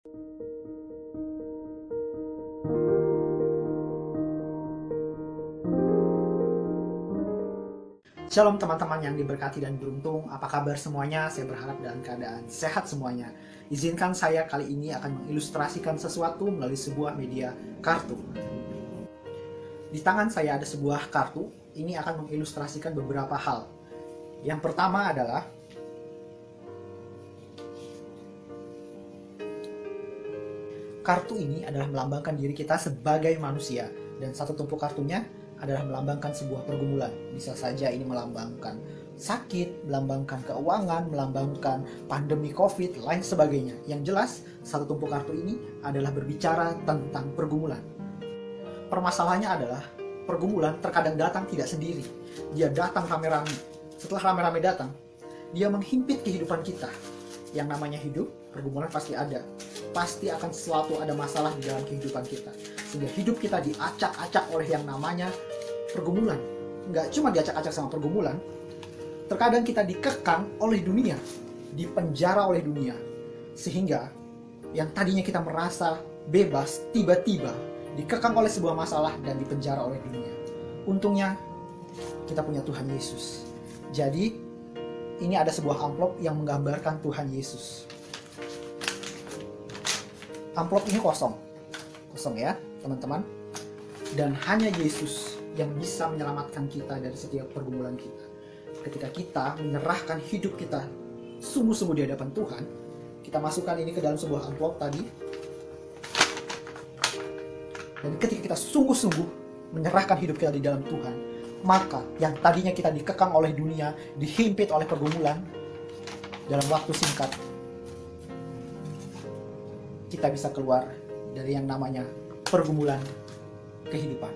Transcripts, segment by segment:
Shalom teman-teman yang diberkati dan beruntung, apa kabar semuanya? Saya berharap dalam keadaan sehat semuanya. Izinkan saya kali ini akan mengilustrasikan sesuatu melalui sebuah media kartu. Di tangan saya ada sebuah kartu, ini akan mengilustrasikan beberapa hal. Yang pertama adalah kartu ini adalah melambangkan diri kita sebagai manusia, dan satu tumpuk kartunya adalah melambangkan sebuah pergumulan. Bisa saja ini melambangkan sakit, melambangkan keuangan, melambangkan pandemi COVID, lain sebagainya. Yang jelas, satu tumpuk kartu ini adalah berbicara tentang pergumulan. Permasalahannya adalah pergumulan terkadang datang tidak sendiri. Dia datang rame-rame. Setelah rame-rame datang, dia menghimpit kehidupan kita. Yang namanya hidup, pergumulan pasti ada. Pasti akan selalu ada masalah di dalam kehidupan kita. Sehingga hidup kita diacak-acak oleh yang namanya pergumulan. Nggak cuma diacak-acak sama pergumulan, terkadang kita dikekang oleh dunia, dipenjara oleh dunia. Sehingga yang tadinya kita merasa bebas, tiba-tiba dikekang oleh sebuah masalah dan dipenjara oleh dunia. Untungnya kita punya Tuhan Yesus. Jadi ini ada sebuah amplop yang menggambarkan Tuhan Yesus. Amplop ini kosong ya teman-teman. Dan hanya Yesus yang bisa menyelamatkan kita dari setiap pergumulan kita. Ketika kita menyerahkan hidup kita sungguh-sungguh di hadapan Tuhan, kita masukkan ini ke dalam sebuah amplop tadi. Dan ketika kita sungguh-sungguh menyerahkan hidup kita di dalam Tuhan, maka yang tadinya kita dikekang oleh dunia, dihimpit oleh pergumulan, dalam waktu singkat kita bisa keluar dari yang namanya pergumulan kehidupan.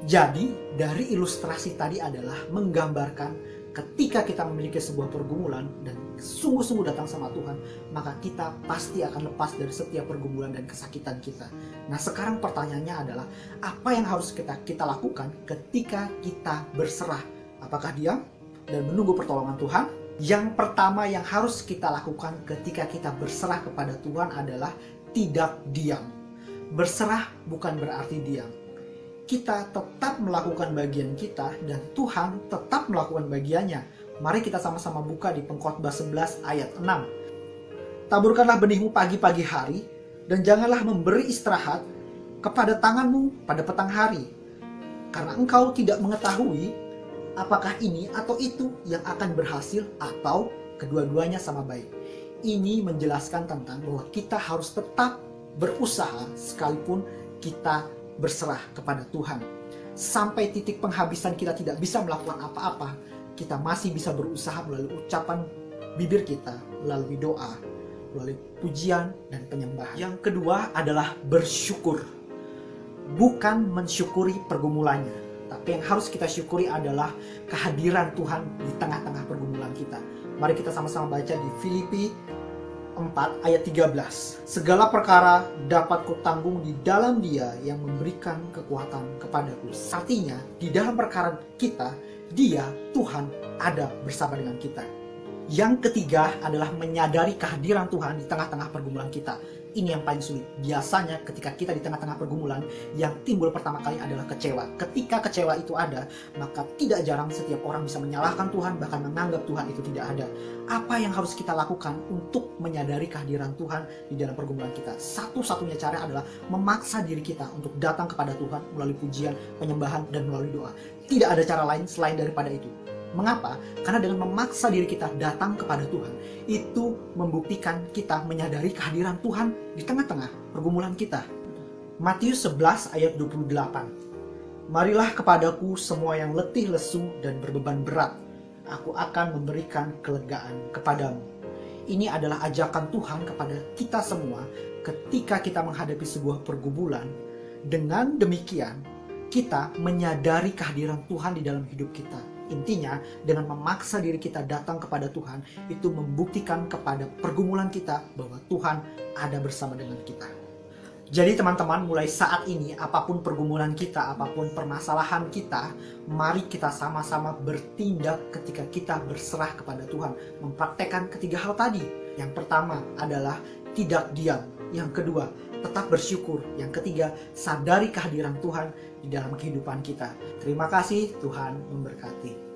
Jadi dari ilustrasi tadi adalah menggambarkan ketika kita memiliki sebuah pergumulan dan sungguh-sungguh datang sama Tuhan, maka kita pasti akan lepas dari setiap pergumulan dan kesakitan kita. Nah sekarang pertanyaannya adalah, apa yang harus kita lakukan ketika kita berserah? Apakah diam dan menunggu pertolongan Tuhan? Yang pertama yang harus kita lakukan ketika kita berserah kepada Tuhan adalah tidak diam. Berserah bukan berarti diam. Kita tetap melakukan bagian kita dan Tuhan tetap melakukan bagiannya. Mari kita sama-sama buka di Pengkhotbah 11 ayat 6. Taburkanlah benihmu pagi-pagi hari dan janganlah memberi istirahat kepada tanganmu pada petang hari. Karena engkau tidak mengetahui apakah ini atau itu yang akan berhasil atau kedua-duanya sama baik. Ini menjelaskan tentang bahwa kita harus tetap berusaha sekalipun kita berserah kepada Tuhan. Sampai titik penghabisan kita tidak bisa melakukan apa-apa, kita masih bisa berusaha melalui ucapan bibir kita, melalui doa, melalui pujian dan penyembahan. Yang kedua adalah bersyukur. Bukan mensyukuri pergumulannya, tapi yang harus kita syukuri adalah kehadiran Tuhan di tengah-tengah pergumulan kita. Mari kita sama-sama baca di Filipi 4 ayat 13. Segala perkara dapat kutanggung di dalam Dia yang memberikan kekuatan kepadaku. Artinya di dalam perkara kita, Dia, Tuhan ada bersama dengan kita. Yang ketiga adalah menyadari kehadiran Tuhan di tengah-tengah pergumulan kita. Ini yang paling sulit. Biasanya ketika kita di tengah-tengah pergumulan, yang timbul pertama kali adalah kecewa. Ketika kecewa itu ada, maka tidak jarang setiap orang bisa menyalahkan Tuhan, bahkan menganggap Tuhan itu tidak ada. Apa yang harus kita lakukan untuk menyadari kehadiran Tuhan di dalam pergumulan kita? Satu-satunya cara adalah memaksa diri kita untuk datang kepada Tuhan melalui pujian, penyembahan, dan melalui doa. Tidak ada cara lain selain daripada itu. Mengapa? Karena dengan memaksa diri kita datang kepada Tuhan, itu membuktikan kita menyadari kehadiran Tuhan di tengah-tengah pergumulan kita. Matius 11 ayat 28. Marilah kepadaku semua yang letih lesu dan berbeban berat, aku akan memberikan kelegaan kepadamu. Ini adalah ajakan Tuhan kepada kita semua ketika kita menghadapi sebuah pergumulan. Dengan demikian, kita menyadari kehadiran Tuhan di dalam hidup kita. Intinya, dengan memaksa diri kita datang kepada Tuhan, itu membuktikan kepada pergumulan kita bahwa Tuhan ada bersama dengan kita. Jadi teman-teman, mulai saat ini, apapun pergumulan kita, apapun permasalahan kita, mari kita sama-sama bertindak ketika kita berserah kepada Tuhan. Mempraktekkan ketiga hal tadi. Yang pertama adalah tidak diam. Yang kedua, tetap bersyukur. Yang ketiga, sadari kehadiran Tuhan di dalam kehidupan kita. Terima kasih, Tuhan memberkati.